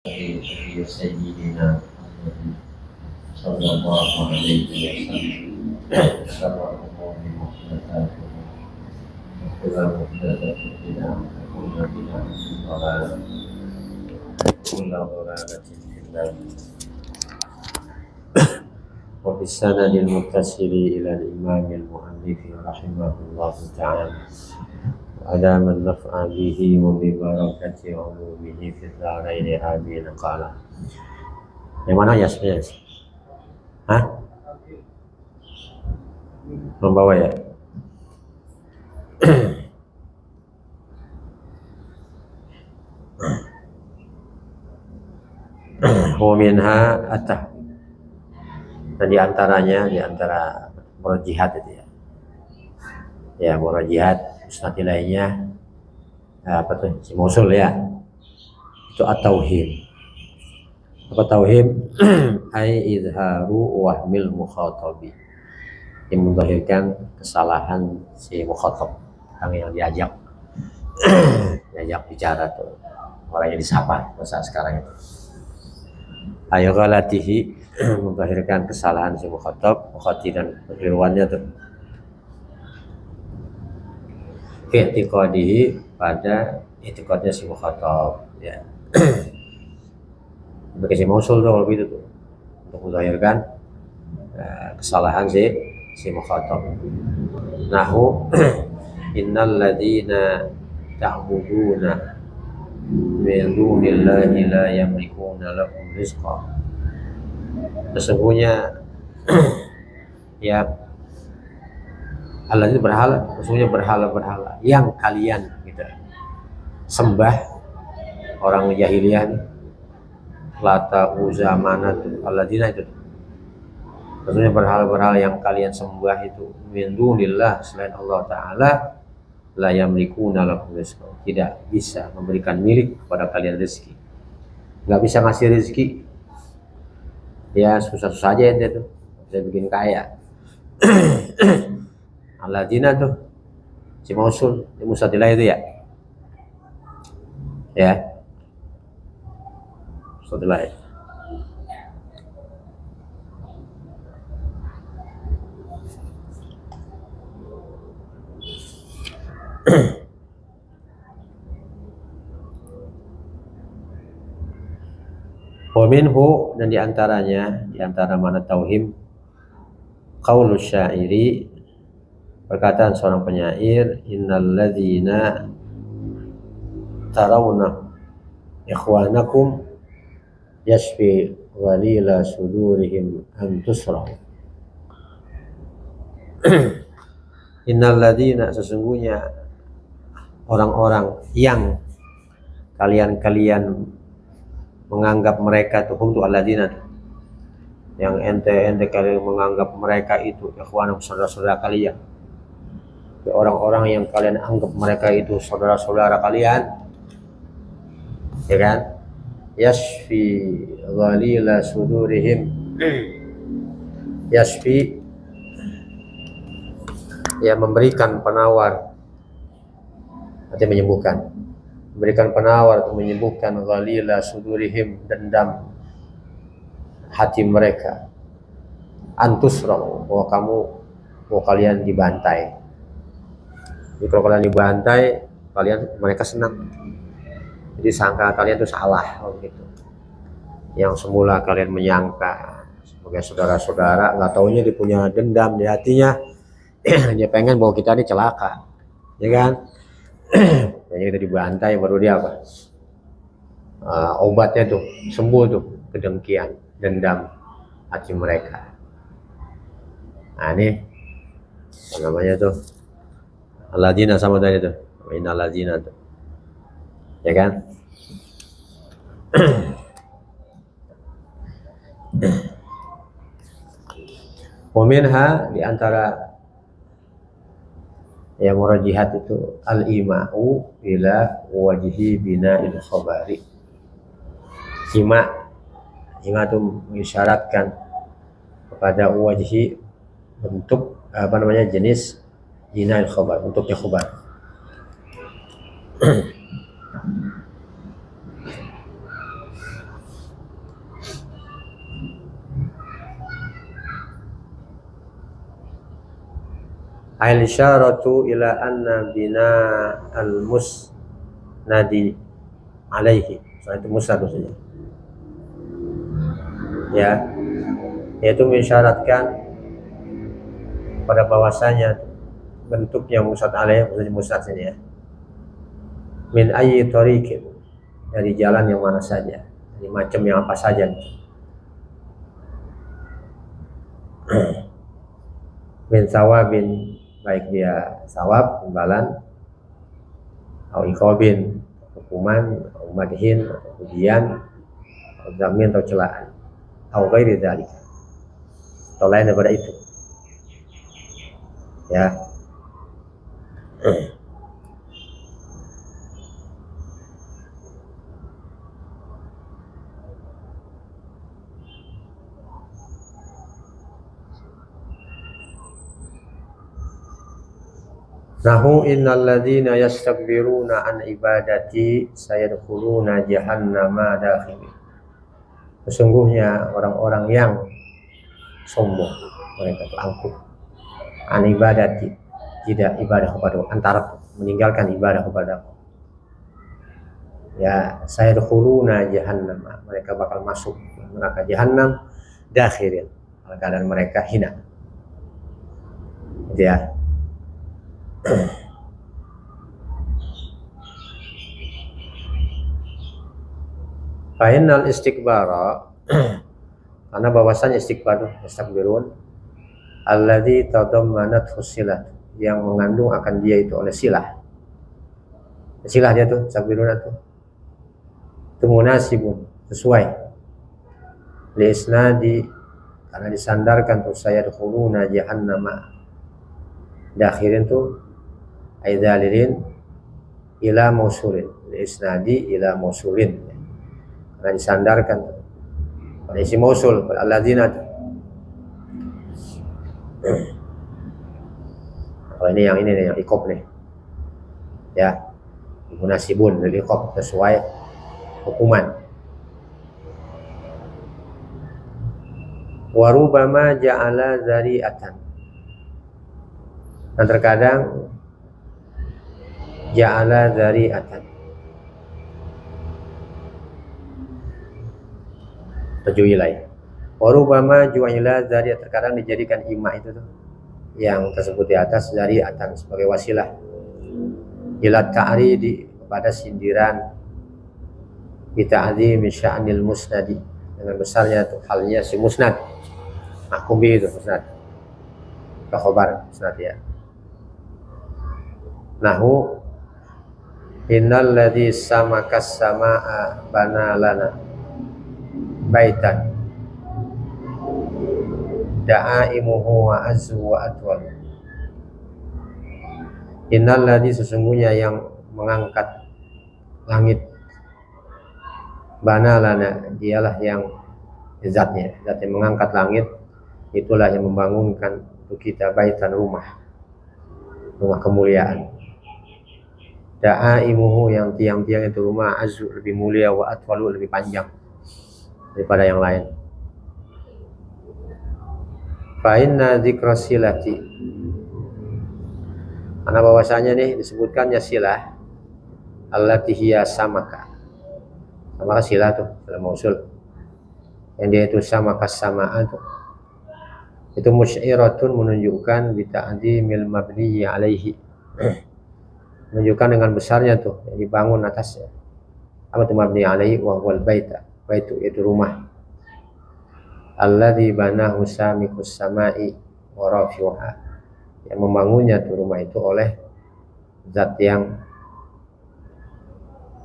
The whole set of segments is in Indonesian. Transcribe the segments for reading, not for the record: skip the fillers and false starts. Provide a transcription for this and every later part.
سيدنا محمد صلى الله عليه وسلم شر الأمور محدثاتها وكل محدثة بدعة وكل بدعة ضلالة وكل ضلالة في النار. وبالسند المتصل إلى الإمام المؤلف رحمه الله تعالى وأدام النفع به وببركة علومه في الدارين آمين. قال yang mana ya sebenarnya? Hah? Membawa ya? Waminha atah, dan diantaranya, diantara murajihat itu ya, ya murajihat musnad lainnya apa tuh si mausul ya, itu at-tauhim. Apa tauhim? Ai izharu wahmil mukhatabi, yang menzahirkan kesalahan si mukhatab, orang yang diajak bicara tuh, orang yang disapa masa sekarang itu. Ayo galatihi, menzahirkan kesalahan si mukhatab, mukhati dan kekeliruannya tuh. Fi i'tiqadihi, pada i'tiqadnya si mukhatab ya. Sebagai si mausul tuh kalau gitu tuh, untuk menzahirkan kesalahan si mukhatab. Nahu innal ladina ta'buduna min dunillahi la yamlikuna lakum rizqa. Sesungguhnya ya Allah itu berhala, sesungguhnya berhala-berhala yang kalian gitu sembah, orang jahiliyah nih, Lata, Uzza, Manat, Alladzina itu. Maksudnya berhala-berhala yang kalian sembah itu min dunillah, selain Allah Ta'ala, la yamlikuna lakum rizqa, tidak bisa memberikan milik kepada kalian rezeki, nggak bisa ngasih rezeki ya, susah-susah aja ente tuh bisa bikin kaya. Alladzina tuh si mausul di mustatilah itu ya, ya setelah itu. Wa minhu, dan diantaranya, diantara mana tauhim, qaulus syairi, perkataan seorang penyair, innal ladzina tarawna ikhwanakum yashfi ghalila sudurihim an tusra. Innal ladzina, sesungguhnya orang-orang yang kalian menganggap mereka itu, hum tu alladzina, yang ente kalian menganggap mereka itu ikhwanakum, saudara-saudara kalian, orang-orang yang kalian anggap mereka itu saudara-saudara kalian, ya kan? Yashfi ghalila sudurihim, yashfi ya memberikan penawar, artinya menyembuhkan, memberikan penawar untuk menyembuhkan ghalila sudurihim, dendam hati mereka, antusrau, bahwa kalian dibantai. Jadi kalau kalian dibantai, mereka senang. Jadi sangka kalian itu salah gitu. Yang semula kalian menyangka sebagai saudara-saudara, nggak taunya dia punya dendam di hatinya. Dia pengen bahwa kita ini celaka, ya kan? Jadi kita dibantai, baru dia apa? Obatnya tuh sembuh tuh kedengkian, dendam hati mereka. Nah ini apa namanya tuh? Alladzina sama tadi tuh, innal ladzina tuh, ya kan? Wa minha, di antara ya murajihat itu al-ima'u ila wajhi bina'il khabari. Ima itu mengisyaratkan kepada wajhi, bentuk apa namanya, jenis bina'il khabar, bentuknya khabar. Al isyaratu ila anna bina al musnadi alaihi. Soal itu musnad maksudnya. Ya, yaitu mensyaratkan pada bahwasanya bentuknya musnad alaihi, maksudnya musnad ini ya. Min ayyi tariqin, dari jalan yang mana saja, dari macam yang apa saja. Min sawabin, baik dia sawab imbalan, atau iqabin hukuman, atau madhin atau pujian, atau zamin atau celaan, atau ghairi dzalik, atau lain daripada itu. Ya. Nahu innal ladzina yastakbiruna an ibadati sayadkhuluna jahannama dakhili. Sesungguhnya orang-orang yang sombong, mereka itu angkuh, an ibadati, tidak ibadah kepada antara meninggalkan ibadah kepada aku. Ya, sayadkhuluna jahannama, mereka bakal masuk neraka jahannam dakhilin, dalam keadaan mereka hina. Ya. Fa'innal istikbara, karena bahwasanya istakbirun alladzi tadammanat fusilah, yang mengandung akan dia itu oleh silah. Silah dia tuh istakbirun itu munasibun, sesuai li isnadi, karena disandarkan tuh sayadkhuluna jahannama dakhirin tuh aidalirin ila mausulin, isnadi ila mausulin, karena disandarkan pada isi mausul alladzina. Kalau ini yang iqab nih ya, munasibun lil iqab, sesuai hukuman. Warubama ja'ala zari'atan, dan terkadang ja'ala zari'atan, tujuilai. Warubama ju'ila zari'at, terkadang dijadikan ima itu tuh yang tersebut di atas zari'atan sebagai wasilah ila ta'ridi, kepada sindiran bita'zimi sya'nil musnadi, dengan besarnya tuh halnya si musnad, makubi itu musnad ke khobar musnad ya. Nahu innal ladzi samakas samaa bana lana baitan da'imuhu wa azzu wa atwal. Innal ladzi, sesungguhnya yang mengangkat langit, bana lana, dialah yang zat yang mengangkat langit, itulah yang membangunkan untuk kita baitan, rumah kemuliaan. Da'imuhu, yang tiang-tiang itu rumah, azzu lebih mulia, wa atwalu lebih panjang daripada yang lain. Fa inna dzikra silati, karena bahwasanya nih disebutkannya silah, allati hiya samaka silah tuh dalam mausul, yang dia itu samaka samaan tuh, itu musyiratun, menunjukkan bita'dzimil mabni alaihi, menunjukkan dengan besarnya tuh yang dibangun atasnya. Apa itu mabni alaihi? Wa huwal baita, baitu itu rumah, alladzi banahu samikus samai wa rafi'uha, yang membangunnya tuh rumah itu oleh zat yang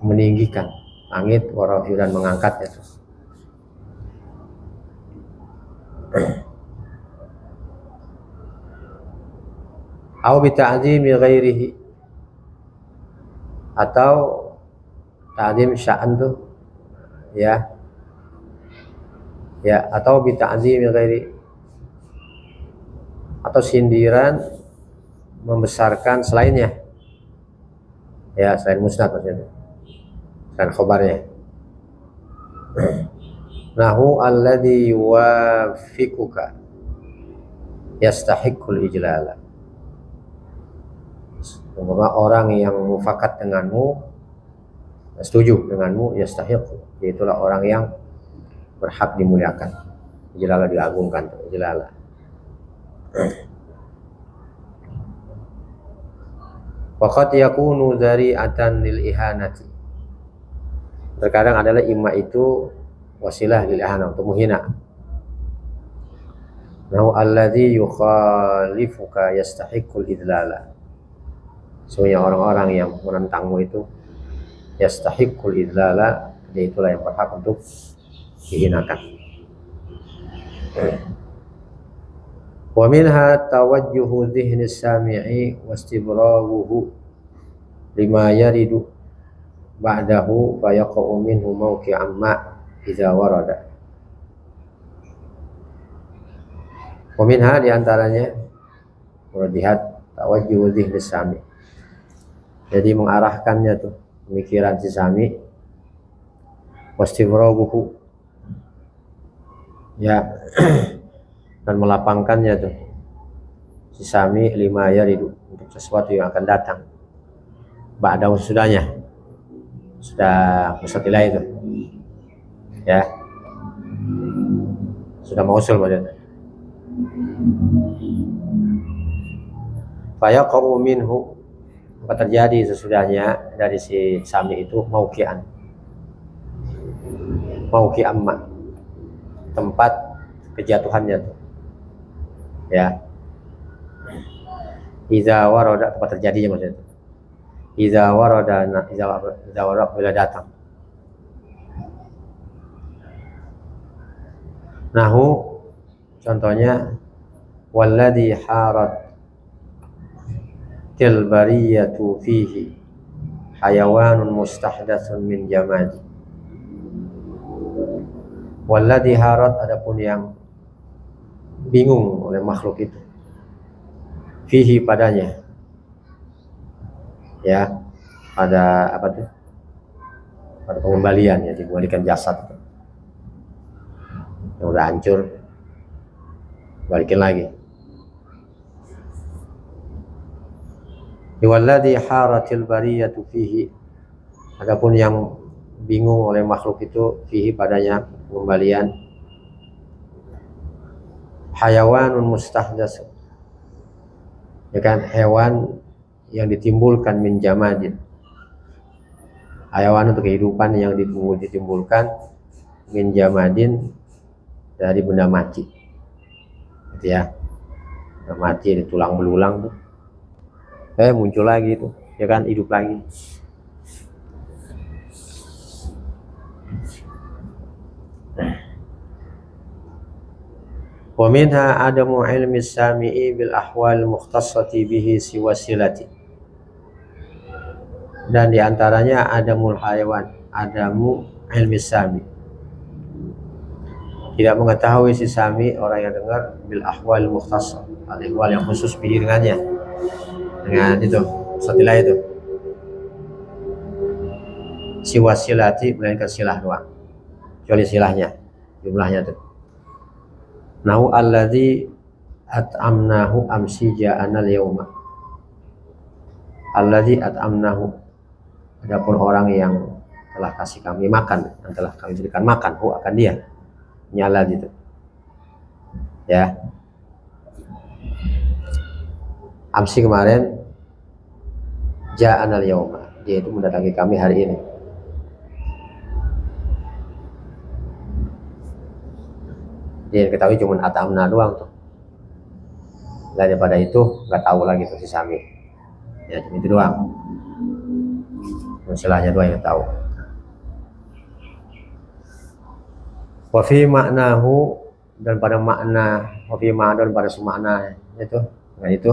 meninggikan langit, wa rafi'u, dan mengangkatnya tuh. Au bita'zimi ghairihi, atau ta'zim sya'an tuh ya, atau bita'zimi ghairi, atau sindiran membesarkan selainnya ya, selain musnad maksudnya, selain khobarnya. Nahu alladzi yuwafiquka yastahiqqul ijlala, Umpama orang yang mufakat denganmu, setuju denganmu, yastahiq, itulah orang yang berhak dimuliakan, ijlala, diagungkan, ijlala. Waqad yakunu dzari'atan lil ihanati. Terkadang adalah imma itu wasilah lil ihanah, untuk menghina. Nahu alladzi yukhalifuka yastahiqul idlala. Semuanya orang-orang yang menentangmu itu yastahiqul idlala, dia itulah yang berhak untuk dihinakan. Wa minha tawajjuhu dhihni sami'i wastibraghuhu lima yaridu ba'dahu fa yaqa'u minhu mawqi'an ma idza warada. Wa minha, diantaranya melihat tawajjuhu dhihni sami', jadi mengarahkannya tuh pemikiran si sami, wastibraghuhu, ya, dan melapangkannya tuh si sami lima yaridu, untuk sesuatu yang akan datang ba'da, sudahnya, sudah mustatilah itu, ya, sudah mausul maksudnya. Fayaqa'u minhu, maka terjadi sesudahnya dari si sami itu mauqi'an ma, tempat kejatuhannya tuh, ya, iza warada, tempat terjadinya maksudnya, iza warada bila datang. Nahu, contohnya, walladhi harat tilbariyatu fihi hayawanun mustahdatsun min jamadi. Walladhi harat, adapun yang bingung oleh makhluk itu, fihi, padanya, ya, pada apa tuh, pada pengembalian, ya, dikembalikan jasad yang udah hancur, balikin lagi. Walladhi haratil bariyatu fihi, adapun yang bingung oleh makhluk itu, fihi, padanya pengembalian, hayawanun mustahdas, ya kan, hewan yang ditimbulkan min jamadin, hayawan untuk kehidupan yang ditimbulkan min jamadin, dari benda mati, gitu ya, benda mati, di tulang belulang tuh, muncul lagi tuh, ya kan, hidup lagi. Wa minha adamu ilmi sami'i bil ahwal mukhtassati bihi siwasilati, dan diantaranya adamul hayawan, adamu ilmi sami, tidak mengetahui si sami, orang yang dengar, bil ahwal mukhtassah, al-ahwal yang khusus bihi, dengannya, dengan itu, satilah itu, siwasilati, melainkan silah doang, kecuali silahnya, jumlahnya tuh. Nahu alladzi at'amnahu amsi ja'anal yauma, alladzi at'amnahu, adapun orang yang telah kasih kami makan, yang telah kami berikan makan, akan dia, nyala gitu, ya, amsi kemarin, ja'anal yauma, dia itu mendatangi kami hari ini. Dia ketahui cuma atamna doang tuh, daripada itu nggak tahu lagi tuh si sami, ya, cuma itu doang, masalahnya doang yang tahu. Wa fi maknahu, dan pada makna, wa fi ma'na, dan pada semakna itu, nah itu,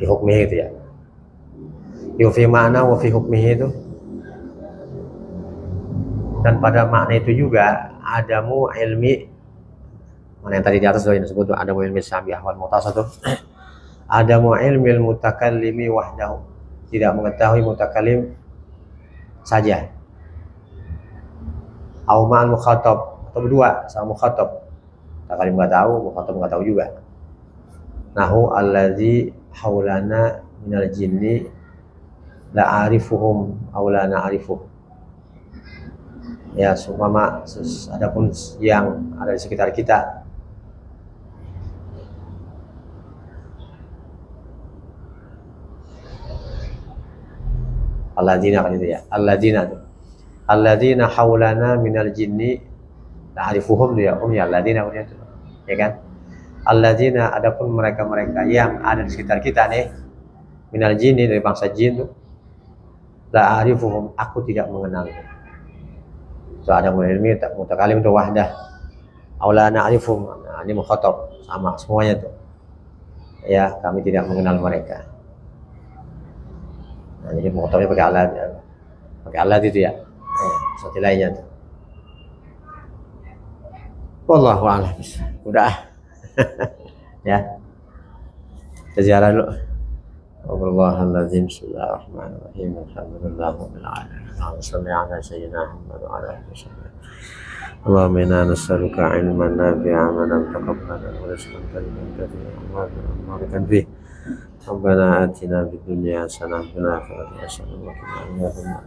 fi hukmihi itu, ya, fi makna wa fi hukmihi itu, dan pada makna itu juga adamu ilmi, mana yang tadi di atas disebut tuh, adamu ilmi sami ahwal mukhtassah tuh, adamu ilmi mutakallimi wahdahu, tidak mengetahui mutakallim saja, au ma'al mukhatab, atau berdua sama mukhatab, Mutakalim nggak tahu, mukhatab nggak tahu juga. Nahu alladzi haulana minal jinni la arifuhum aw la na'rifuhum. Ya, seumpama adapun yang ada di sekitar kita, alladzina kan itu ya, alladzina haulana minal jinni ta'rifuhum ya ya alladzina itu ya kan, alladzina adapun mereka-mereka yang ada di sekitar kita nih, minal jinni dari bangsa jin tuh, la arifuhum aku tidak mengenal. Itu ada ilmi mutakalim itu wahdah, aula na'rifuhum, nah, ini mukhatab sama semuanya tuh ya, kami tidak mengenal mereka. Nah, jadi mukhatabnya pakai alat itu ya, seperti lainnya tuh. Wallahu a'lam. Udah ya, kita ziarah dulu. Allahumma bismillahirrahmanirrahim. Alhamdulillahirabbil alamin. Shalli ala sayyidina Muhammad wa ala alihi wasallam. Allahumma inna nas'aluka 'ilman nafi'an wa 'amalan mutaqabbalan wa rizqan tayyiban kathiran wa barakan fihi. Rabbana atina fid dunya hasanah wa fil akhirati hasanah wa qina adzaban nar.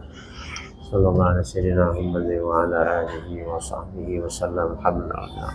Sallallahu ala sayyidina Muhammad wa ala alihi wa sahbihi wa sallam. Alhamdulillah.